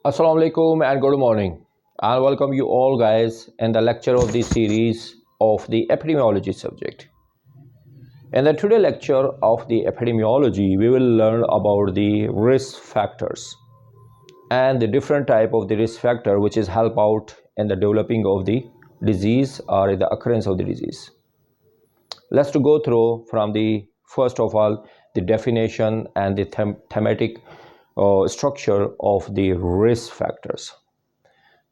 Assalamu alaikum and good morning. I'll welcome you all guys in the lecture of this series of the epidemiology subject. In the today lecture of the epidemiology, we will learn about the risk factors and the different type of the risk factor which is help out in the developing of the disease or in the occurrence of the disease. Let's to go through from the first of all the definition and the thematic structure of the risk factors.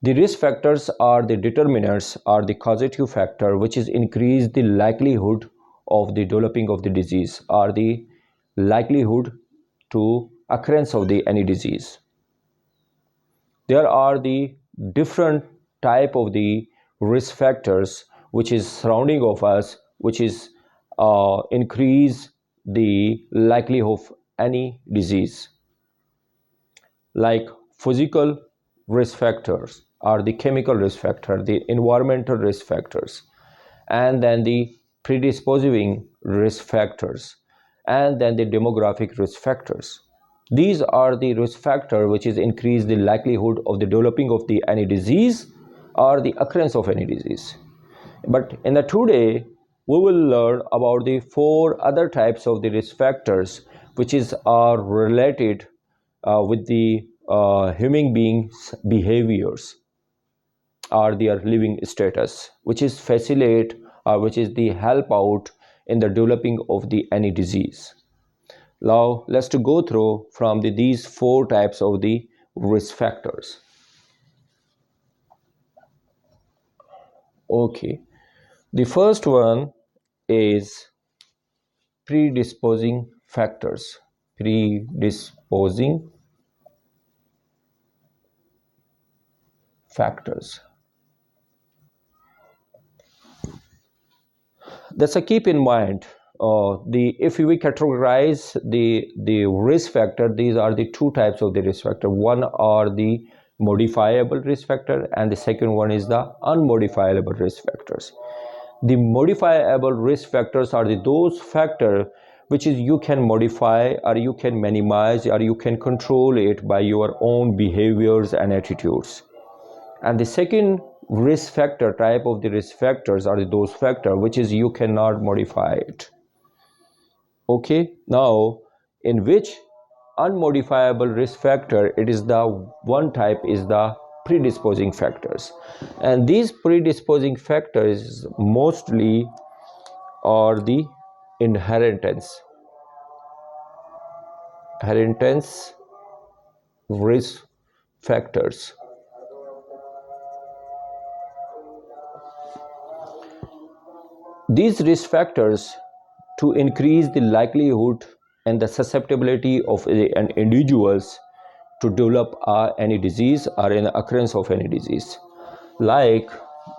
The risk factors are the determinants or the causative factor which is increase the likelihood of the developing of the disease or the likelihood to occurrence of the any disease. There are the different type of the risk factors which is surrounding of us, which is increase the likelihood of any disease, like physical risk factors or the chemical risk factor, the environmental risk factors, and then the predisposing risk factors, and then the demographic risk factors. These are the risk factor which is increase the likelihood of the developing of the any disease or the occurrence of any disease. But in the today we will learn about the four other types of the risk factors which is are related with the human beings behaviors or their living status, which is facilitate or which is the help out in the developing of the any disease. Now let's to go through from these four types of the risk factors. Okay, the first one is predisposing factors. Predisposing factors. That's a keep in mind. The if we categorize the risk factor, these are the two types of the risk factor. One are the modifiable risk factor, and the second one is the unmodifiable risk factors. The modifiable risk factors are those factors which is you can modify or you can minimize or you can control it by your own behaviors and attitudes. And the second risk factor type of the risk factors are those factors which is you cannot modify it. Okay, now in which unmodifiable risk factor, it is the one type is the predisposing factors, and these predisposing factors mostly are the inheritance risk factors. These risk factors to increase the likelihood and the susceptibility of an individuals to develop any disease or an occurrence of any disease, like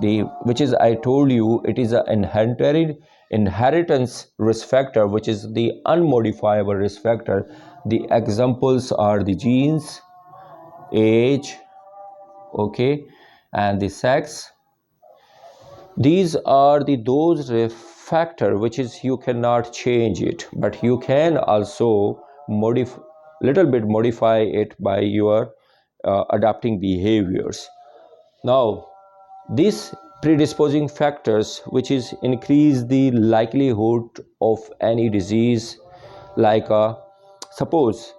the which is I told you, it is an inheritance risk factor, which is the unmodifiable risk factor. The examples are the genes, age, okay, and the sex. These are those factor which is you cannot change it, but you can also modify it by your adapting behaviors. Now these predisposing factors which is increase the likelihood of any disease, like suppose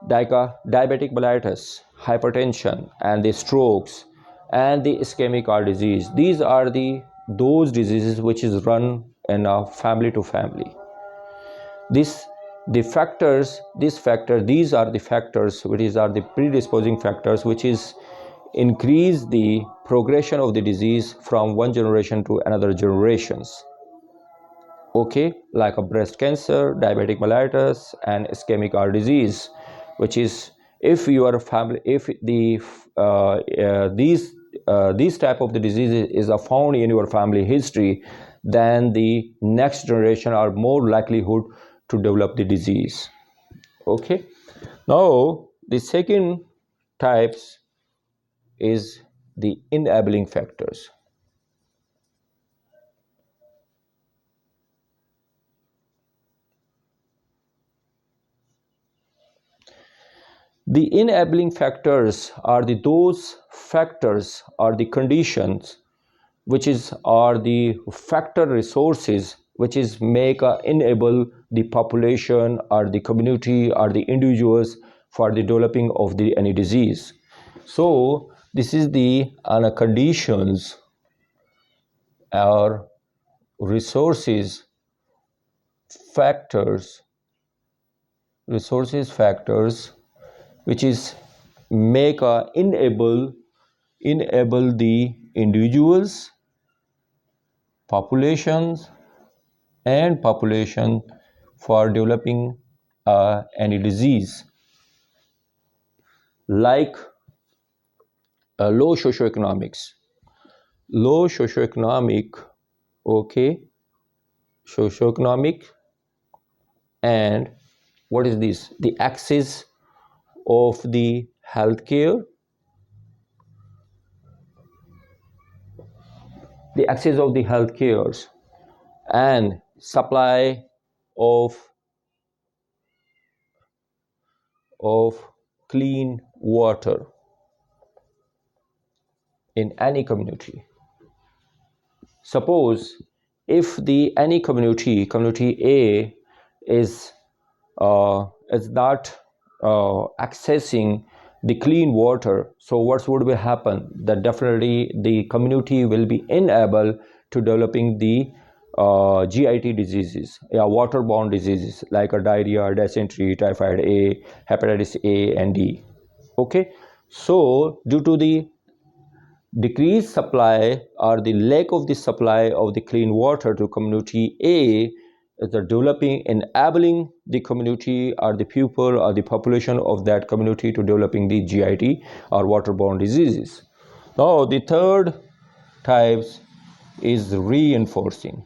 like diabetic mellitus, hypertension, and the strokes, and the ischemic heart disease. These are those diseases which is run in a family to family. These are the factors which are the predisposing factors which is increase the progression of the disease from one generation to another generations. Okay, like a breast cancer, diabetic mellitus, and ischemic heart disease, which is if your family, if these type of the diseases is found in your family history, then the next generation are more likelihood to develop the disease. Okay, now the second types is the enabling factors. The enabling factors are those factors or the conditions which are the factor resources which is make enable the population or the community or the individuals for the developing of the any disease. So this is the conditions or resources factors which is make enable the individuals, populations and population for developing any disease, like low socioeconomics, low socioeconomic, okay, socioeconomic, and what is this? The access of the healthcare, the access of the healthcares, and supply of clean water in any community. Suppose if the any community A is not accessing the clean water, so what would be happen? That definitely the community will be unable to developing the GIT diseases, waterborne diseases like a diarrhea, dysentery, typhoid A, hepatitis A and D. Okay, so due to the decreased supply or the lack of the supply of the clean water to community A is the developing, enabling the community or the people or the population of that community to developing the GIT or waterborne diseases. Now the third types is reinforcing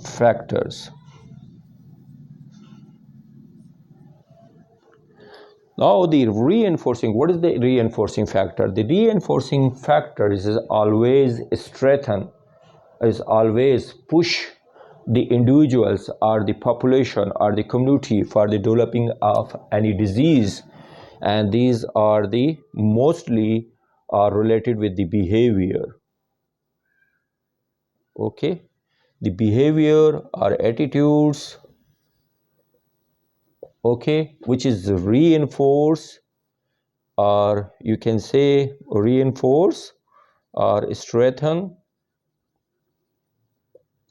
factors. Now the reinforcing, what is the reinforcing factor? The reinforcing factor is always strengthen, is always push the individuals or the population or the community for the developing of any disease, and these are the mostly are related with the behavior. Okay, the behavior or attitudes, okay, which is reinforce, or you can say reinforce or strengthen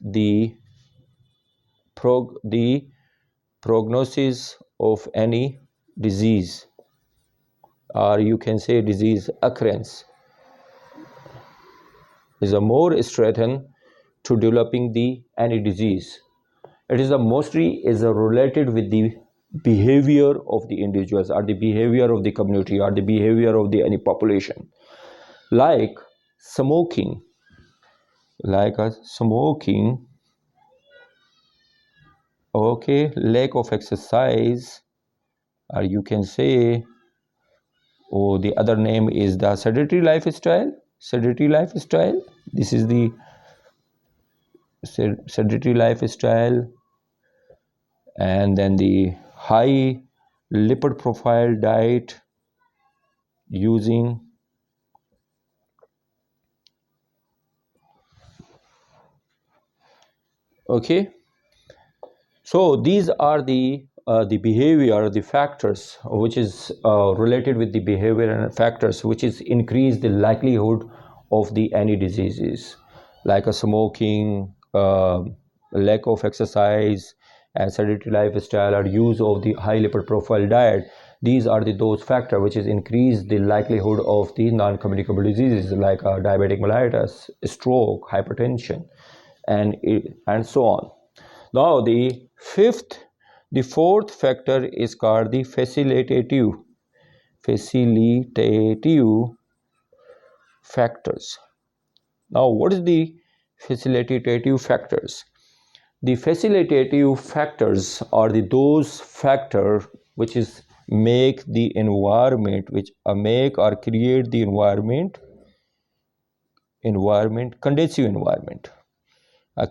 the prognosis of any disease, or you can say disease occurrence, is a more strengthened to developing the any disease. It is a mostly is a related with the behavior of the individuals or the behavior of the community or the behavior of the any population, like smoking, okay, lack of exercise, or you can say, or the other name is the sedentary lifestyle. This is the sedentary lifestyle, and then the high lipid profile diet using, okay. So these are the behavior, the factors which is related with the behavior and factors which is increase the likelihood of the any diseases, like a smoking, lack of exercise, and sedentary lifestyle, or use of the high lipid profile diet. These are those factors which is increase the likelihood of the non-communicable diseases like diabetic mellitus, stroke, hypertension, and so on. Now the fourth factor is called the facilitative factors. Now what is the facilitative factors? The facilitative factors are those factors which is make the environment, which make or create the conducive environment,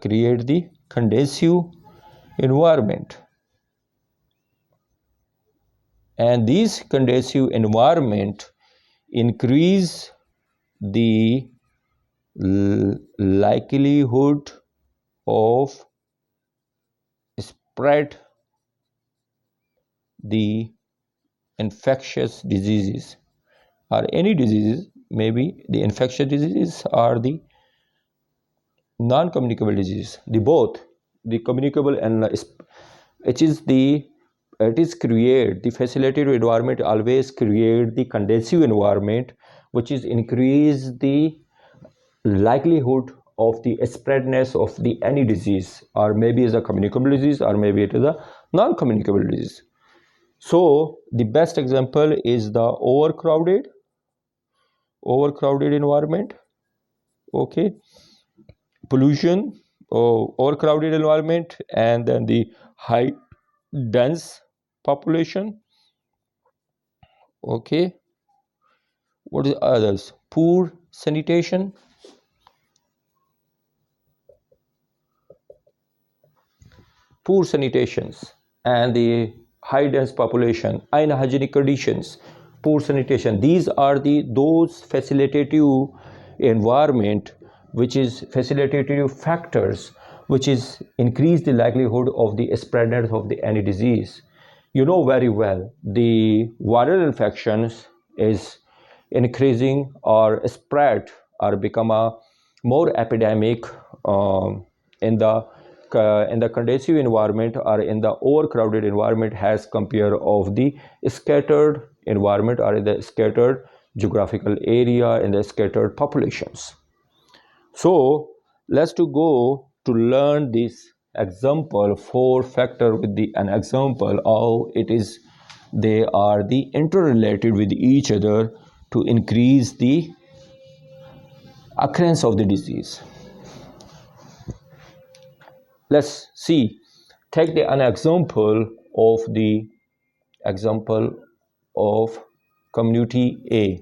create the conducive environment. and this conducive environment increase the likelihood of spread the infectious diseases or any diseases. Maybe the infectious diseases are the non-communicable disease, the both the communicable and it is create the facilitative environment always create the conducive environment which is increase the likelihood of the spreadness of the any disease, or maybe is a communicable disease or maybe it is a non-communicable disease. So the best example is the overcrowded environment. Okay, pollution or overcrowded environment, and then the high dense population. Okay, what is others? Poor sanitation, poor sanitations, and the high dense population, unhygienic conditions, poor sanitation. These are the those facilitative environment which is facilitative factors which is increase the likelihood of the spreaders of the any disease. You know very well the viral infections is increasing or spread or become a more epidemic in the conducive environment or in the overcrowded environment as compare of the scattered environment or in the scattered geographical area in the scattered populations. So let's to go to learn this example four factor with the an example how it is they are the interrelated with each other to increase the occurrence of the disease. Let's see, take an example of community A.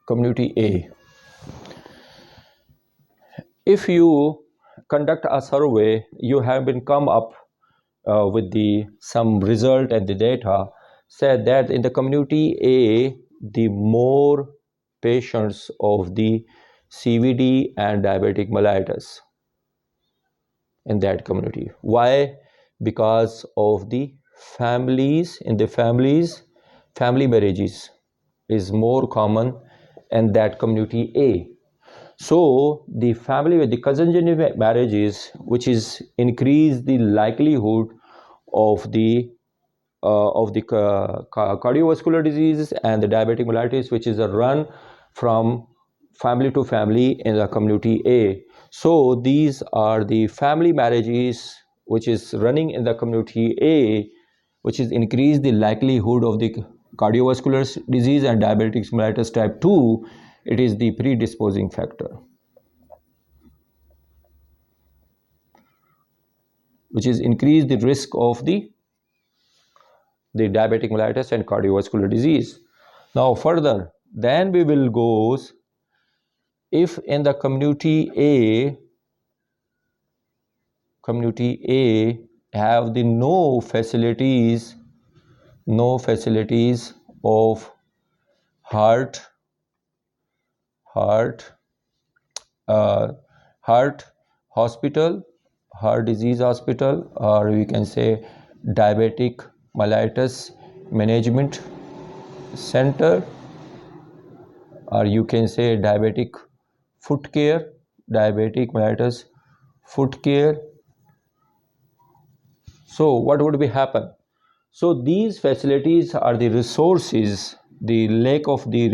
Community A. If you conduct a survey, you have been come up with the some result and the data said that in the community A, the more patients of the CVD and diabetic mellitus in that community. Why? Because of the families, in the families, family marriages is more common in that community A. So the family with the cousin genetic marriages, which is increase the likelihood of the cardiovascular diseases and the diabetic mellitus, which is a run from family to family in the community A. So these are the family marriages which is running in the community A, which is increase the likelihood of the cardiovascular disease and diabetic mellitus type 2. It is the predisposing factor, which is increase the risk of the diabetic mellitus and cardiovascular disease. Now further, then we will go if in the community A have the no facilities of heart heart uh, heart hospital, heart disease hospital, or we can say diabetic mellitus management center, or you can say diabetic mellitus foot care. So what would be happen? So these facilities are the resources, the lack of the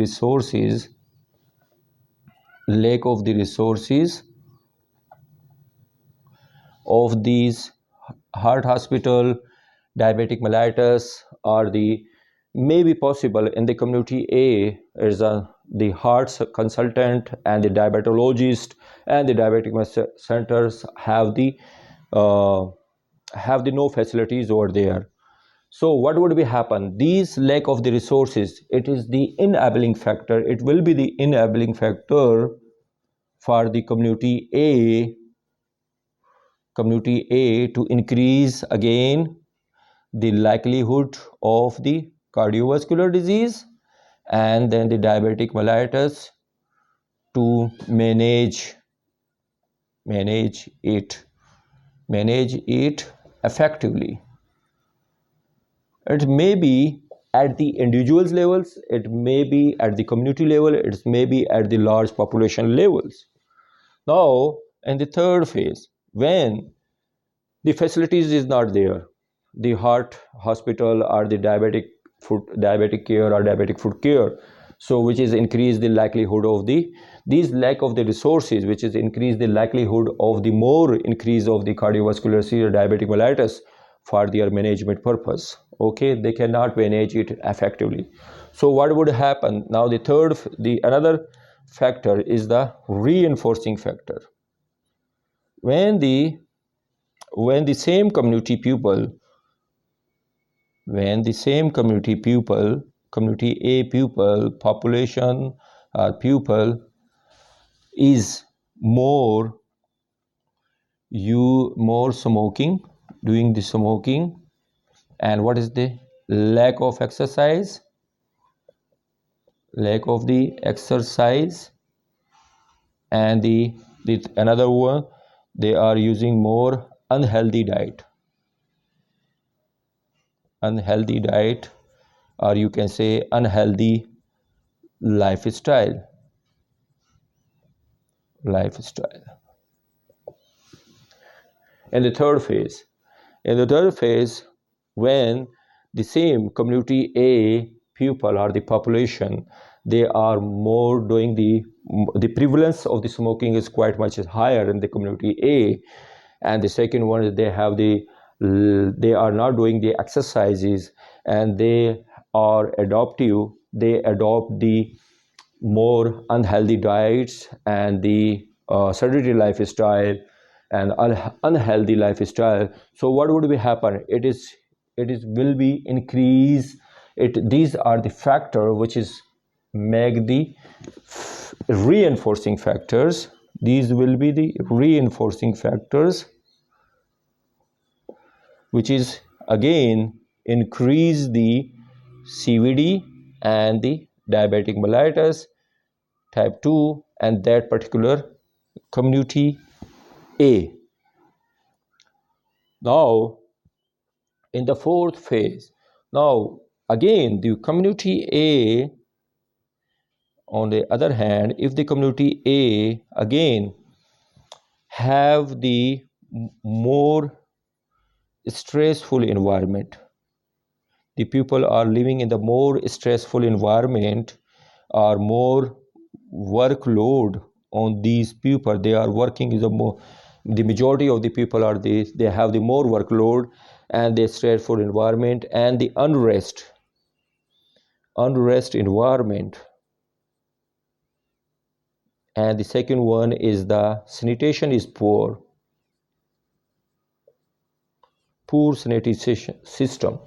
resources of these heart hospital, diabetic mellitus, or the may be possible in the community A is the heart consultant and the diabetologist and the diabetic centers uh, have the no facilities over there. So what would be happen? These lack of the resources, it is the enabling factor. It will be the enabling factor for the community A community A to increase again the likelihood of the cardiovascular disease, and then the diabetic mellitus to manage it effectively. It may be at the individuals levels, it may be at the community level, it may be at the large population levels. Now, in the third phase, when the facilities is not there, the heart hospital or the diabetic care or diabetic foot care, so which is increase the likelihood of these lack of the resources, which is increase the likelihood of the more increase of the cardiovascular disease or diabetic mellitus for their management purpose. Okay, they cannot manage it effectively. So what would happen now? The another factor is the reinforcing factor. When the same community pupil, community A pupil population or pupil is more smoking, doing the smoking, and what is the lack of exercise, and the another one, they are using more unhealthy diet, or you can say unhealthy lifestyle. In the third phase, when the same community A pupil or the population, they are more doing the prevalence of the smoking is quite much higher in the community A, and the second one is they are not doing the exercises, and they adopt the more unhealthy diets and the sedentary lifestyle and unhealthy lifestyle. So what would be happen? It will be increase it. These are the factor which is make the reinforcing factors. These will be the reinforcing factors, which is again increase the CVD and the diabetic mellitus type 2 and that particular community A. Now, in the fourth phase, now again the community A, on the other hand, if the community A again have the more stressful environment, the people are living in the more stressful environment or more workload on these people, they are working is the majority of the people are they have the more workload and the stressful environment and the unrest environment. And the second one is the sanitation is poor sanitation system.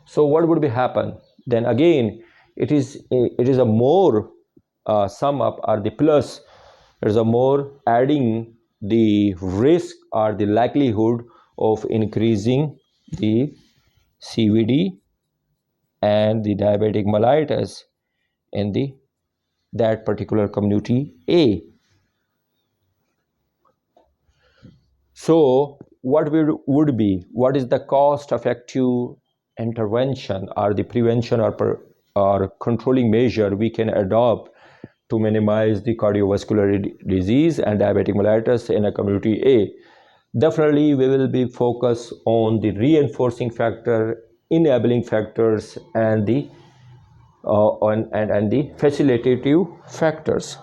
So what would be happen? Then again, it is a more sum up or the plus. There is a more adding the risk or the likelihood of increasing the CVD and the diabetic mellitus in that particular community A. So what what is the cost effective intervention or the prevention or controlling measure we can adopt to minimize the cardiovascular disease and diabetic mellitus in a community A? Definitely we will be focused on the reinforcing factor, enabling factors, and the facilitative factors.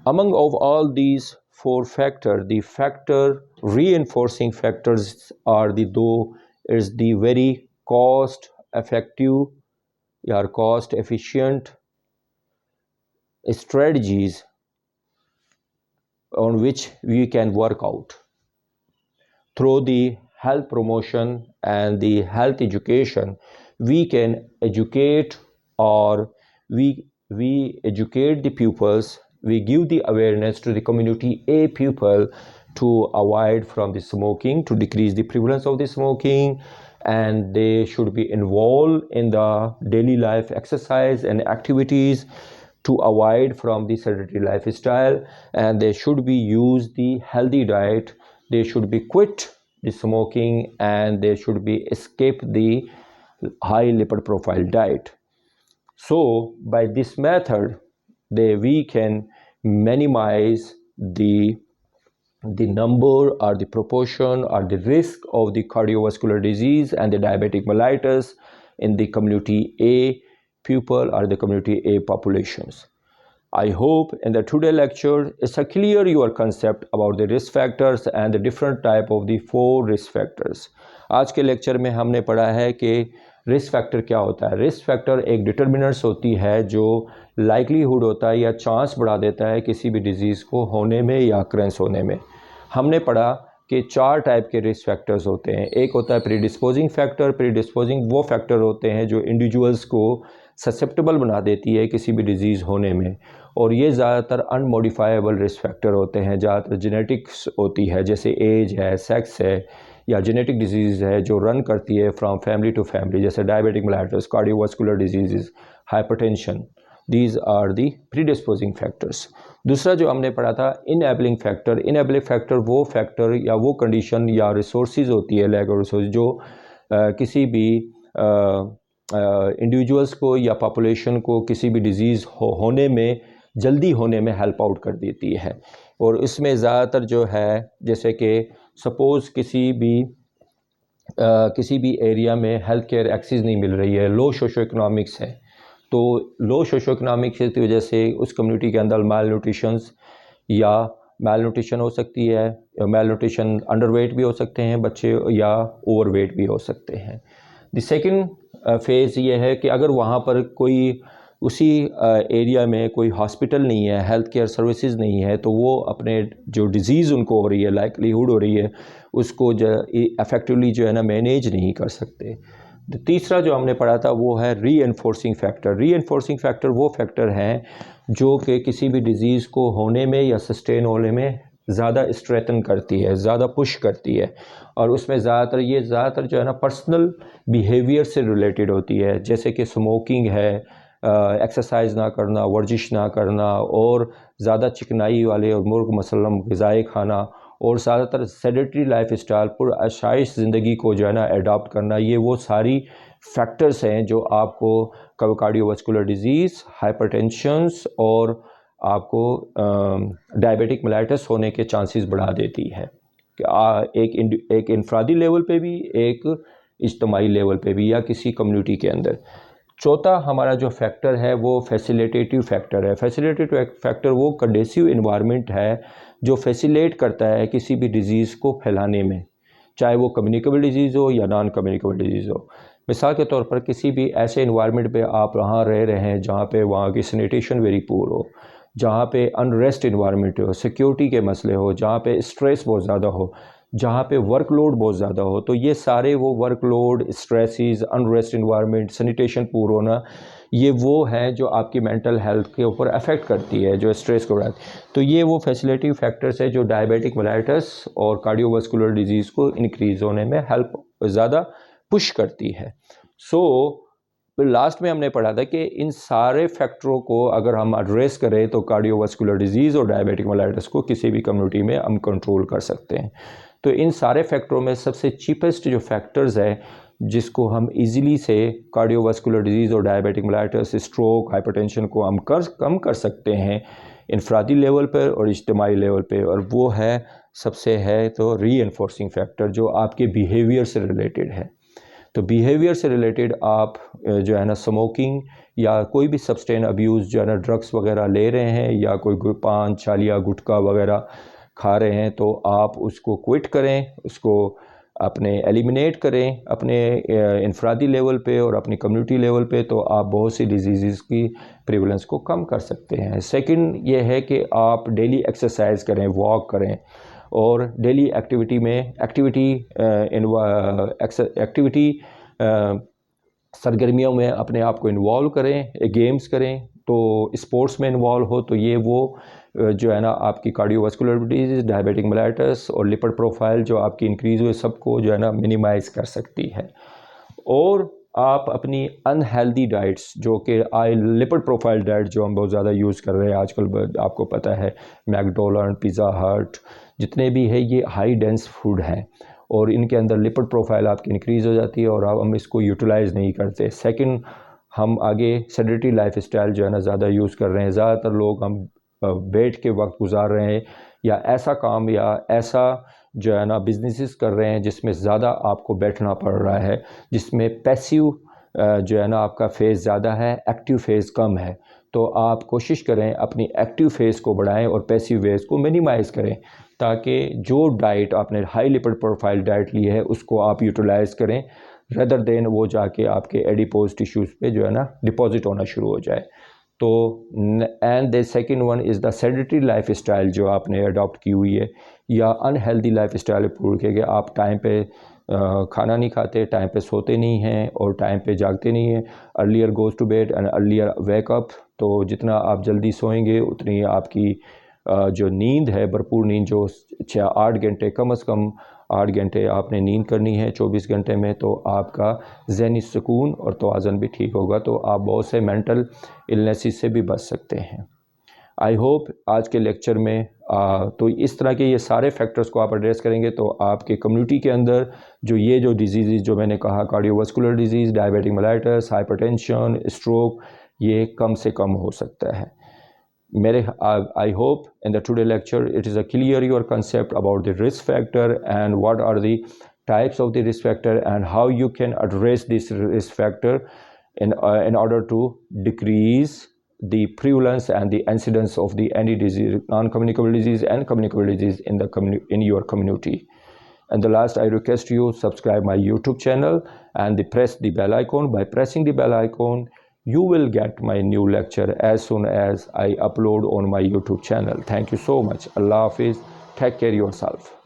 Among of all these four factors, the factor reinforcing factors are is the very cost effective or cost efficient strategies on which we can work out through the health promotion and the health education. We can educate or we educate the pupils, we give the awareness to the community A pupil to avoid from the smoking, to decrease the prevalence of the smoking, and they should be involved in the daily life exercise and activities to avoid from the sedentary lifestyle, and they should be use the healthy diet, they should be quit the smoking, and they should be escape the high lipid profile diet. So by this method we can minimize the number or the proportion or the risk of the cardiovascular disease and the diabetic mellitus in the community A pupil or the community A populations. I hope in the today lecture it's a clear your concept about the risk factors and the different type of the 4 risk factors. आज के lecture में हमने पढ़ा है कि risk factor क्या होता है. रिस्क फैक्टर एक डिटर्मिनेंट्स होती है जो लाइकलीहुड होता है या चांस बढ़ा देता है किसी भी डिजीज़ को होने में या अक्रेंस होने में. हमने पढ़ा कि 4 टाइप के रिस्क फैक्टर्स होते हैं. एक होता है प्रीडिस्पोजिंग फैक्टर. प्रीडिस्पोजिंग वो फैक्टर होते हैं जो इंडिविजुअल्स को ससेप्टेबल बना देती है किसी भी डिज़ीज़ होने में, और ये ज़्यादातर अनमोडिफाइबल रिस्क फैक्टर होते हैं. ज़्यादातर जेनेटिक्स होती है, जैसे एज है, सेक्स है, या जेनेटिक डिजीज़ है जो रन करती है फ्रॉम फैमिली टू फैमिली, जैसे diabetic mellitus, cardiovascular disease, hypertension. These are the predisposing factors. दूसरा जो हमने पढ़ा था इनएबलिंग फैक्टर. इनएबलिंग फैक्टर वो फैक्टर या वो कंडीशन या रिसोर्सेज होती है, लैक ऑफ रिसोर्स, जो किसी भी इंडिविजुअल्स को या पॉपुलेशन को किसी भी डिज़ीज़ होने में, जल्दी होने में हेल्प आउट कर देती है. और इसमें ज़्यादातर जो है, जैसे कि सपोज़ किसी भी एरिया में हेल्थ केयर एक्सेस नहीं मिल रही है, लो सोशो इकोनॉमिक्स है, तो लो सोशो इकोनॉमिक्स की वजह से उस कम्युनिटी के अंदर माल न्यूट्रिशन हो सकती है. माल न्यूट्रिशन अंडरवेट भी हो सकते हैं बच्चे, या ओवरवेट भी हो सकते हैं. द सेकंड फेज़ ये है कि अगर वहाँ पर कोई उसी एरिया में कोई हॉस्पिटल नहीं है, हेल्थ केयर सर्विसेज नहीं है, तो वो अपने जो डिज़ीज़ उनको हो रही है, लाइकलीहुड हो रही है, उसको इफेक्टिवली जो है ना मैनेज नहीं कर सकते. तो तीसरा जो हमने पढ़ा था वो है रीइंफोर्सिंग फैक्टर. रीइंफोर्सिंग फैक्टर वो फैक्टर हैं जो कि किसी भी डिज़ीज़ को होने में या सस्टेन होने में ज़्यादा स्ट्रेटन करती है, ज़्यादा पुश करती है, और उसमें ज़्यादातर जो है ना पर्सनल बिहेवियर से रिलेटेड होती है, जैसे कि स्मोकिंग है, एक्सरसाइज ना करना, वर्जिश ना करना, और ज़्यादा चिकनाई वाले और मुर्ग मसल्लम ग़िज़ाएँ खाना, और ज़्यादातर सेडेटरी लाइफ स्टाइल, पुरआसाइश ज़िंदगी को जो है ना एडॉप्ट करना. ये वो सारी फैक्टर्स हैं जो आपको कार्डियोवास्कुलर डिज़ीज़, हाइपरटेंशंस और आपको डायबिटिक मेलाइटस होने के चांसेस बढ़ा देती है, कि एक इनफरादी लेवल पे भी, एक इज्तमाही लेवल पे भी, या किसी कम्युनिटी के अंदर. चौथा हमारा जो फैक्टर है वो फैसिलिटेटिव फैक्टर है. फैसिलिटेटिव फैक्टर वो कंडीसिव इन्वायरमेंट है जो फैसिलेट करता है किसी भी डिज़ीज़ को फैलाने में, चाहे वो कम्युनिकेबल डिज़ीज़ हो या नॉन कम्युनिकेबल डिज़ीज़ हो. मिसाल के तौर पर किसी भी ऐसे इन्वायरमेंट पे आप वहाँ रह रहे हैं जहाँ पे वहाँ की सैनिटेशन वेरी पुअर हो, जहाँ पे अनरेस्ट इन्वायरमेंट हो, सिक्योरिटी के मसले हो, जहाँ पे स्ट्रेस बहुत ज़्यादा हो, जहाँ पे वर्कलोड बहुत ज़्यादा हो, तो ये सारे वो workload, stresses, unrest environment, sanitation poor होना, ये वो हैं जो आपकी मेंटल हेल्थ के ऊपर अफेक्ट करती है, जो स्ट्रेस को बढ़ाती है. तो ये वो फैसिलिटेटिव फैक्टर्स है जो डायबिटिक मेलाइटस और कार्डियोवास्कुलर डिजीज़ को इंक्रीज़ होने में हेल्प ज़्यादा पुश करती है. सो लास्ट में हमने पढ़ा था कि इन सारे फैक्टरों को अगर हम एड्रेस करें तो कार्डियोवास्कुलर डिजीज़ और डायबिटिक मेलाइटस को किसी भी कम्युनिटी में हम कंट्रोल कर सकते हैं. तो इन सारे फैक्टरों में सबसे चीपेस्ट जो फैक्टर्स है जिसको हम इजीली से कार्डियोवास्कुलर डिजीज़ और डायबिटिक मेलाइटस, स्ट्रोक, हाइपरटेंशन को हम कम कर सकते हैं इनफरादी लेवल पर और इज्तिमाई लेवल पे, और वो है सबसे है तो रीइंफोर्सिंग फैक्टर जो आपके बिहेवियर से रिलेटेड है. तो बिहेवियर से रिलेटेड आप जो है ना स्मोकिंग या कोई भी सब्सटेंस अब्यूज़ जो है ना ड्रग्स वगैरह ले रहे हैं, या कोई पान, चालिया, गुटखा वगैरह खा रहे हैं, तो आप उसको क्विट करें, उसको अपने एलिमिनेट करें अपने इनफरादी लेवल पे और अपनी कम्युनिटी लेवल पे, तो आप बहुत सी डिजीज़ की प्रिवलेंस को कम कर सकते हैं. सेकंड ये है कि आप डेली एक्सरसाइज करें, वॉक करें, और डेली एक्टिविटी سرگرمیوں میں اپنے آپ کو انوالو کریں، گیمز کریں، تو اسپورٹس میں انوالو ہو تو یہ وہ جو ہے نا آپ کی cardio vascular disease, diabetic mellitus اور لپڈ پروفائل جو آپ کی انکریز ہوئے سب کو جو ہے نا منیمائز کر سکتی ہے. اور آپ اپنی انہیلدی ڈائٹس جو کہ لپڈ پروفائل ڈائٹ جو ہم بہت زیادہ یوز کر رہے ہیں آج کل، آپ کو پتہ ہے میکڈونلڈ، پیزا ہٹ، جتنے بھی ہے یہ ہائی ڈینس فوڈ ہیں اور ان کے اندر لپڈ پروفائل آپ کی انکریز ہو جاتی ہے اور ہم اس کو یوٹیلائز نہیں کرتے. سیکنڈ، ہم آگے سیڈنٹری لائف اسٹائل جو ہے نا زیادہ یوز کر رہے ہیں. زیادہ تر لوگ ہم بیٹھ کے وقت گزار رہے ہیں یا ایسا کام یا ایسا جو ہے نا بزنسز کر رہے ہیں جس میں زیادہ آپ کو بیٹھنا پڑ رہا ہے، جس میں پیسیو جو ہے نا آپ کا فیز زیادہ ہے، ایکٹیو فیز کم ہے. تو آپ کوشش کریں اپنی ایکٹیو فیز کو بڑھائیں اور پیسیو فیز کو منیمائز کریں تاکہ جو ڈائٹ آپ نے ہائی لپڈ پروفائل ڈائٹ لی ہے اس کو آپ یوٹیلائز کریں ردر دین وہ جا کے آپ کے ایڈیپوز ٹیشوز پہ جو ہے نا ڈپازٹ ہونا شروع ہو جائے. تو and the second one is the sedentary life style جو آپ نے اڈاپٹ کی ہوئی ہے یا انہیلدی لائف اسٹائل پور کے کہ آپ ٹائم پہ کھانا نہیں کھاتے، ٹائم پہ سوتے نہیں ہیں اور ٹائم پہ جاگتے نہیں ہیں. Earlier goes to bed and earlier wake up. تو جتنا آپ جلدی سوئیں گے اتنی آپ کی جو نیند ہے، بھرپور نیند جو 8 گھنٹے، کم از کم 8 گھنٹے آپ نے نیند کرنی ہے 24 گھنٹے میں، تو آپ کا ذہنی سکون اور توازن بھی ٹھیک ہوگا تو آپ بہت سے مینٹل النیسز سے بھی بچ سکتے ہیں. آئی ہوپ آج کے لیکچر میں تو اس طرح کے یہ سارے فیکٹرز کو آپ ایڈریس کریں گے تو آپ کے کمیونٹی کے اندر جو ڈیزیزز جو میں نے کہا، cardio vascular disease, diabetic mellitus, hyper tension, stroke, یہ کم سے کم ہو سکتا ہے. I hope in the today lecture it is a clear your concept about the risk factor and what are the types of the risk factor and how you can address this risk factor in order to decrease the prevalence and the incidence of the any disease, non-communicable disease and communicable disease in your community. And the last, I request you subscribe my YouTube channel and press the bell icon. By pressing the bell icon, you will get my new lecture as soon as I upload on my YouTube channel. Thank you so much. Allah Hafiz. Take care yourself.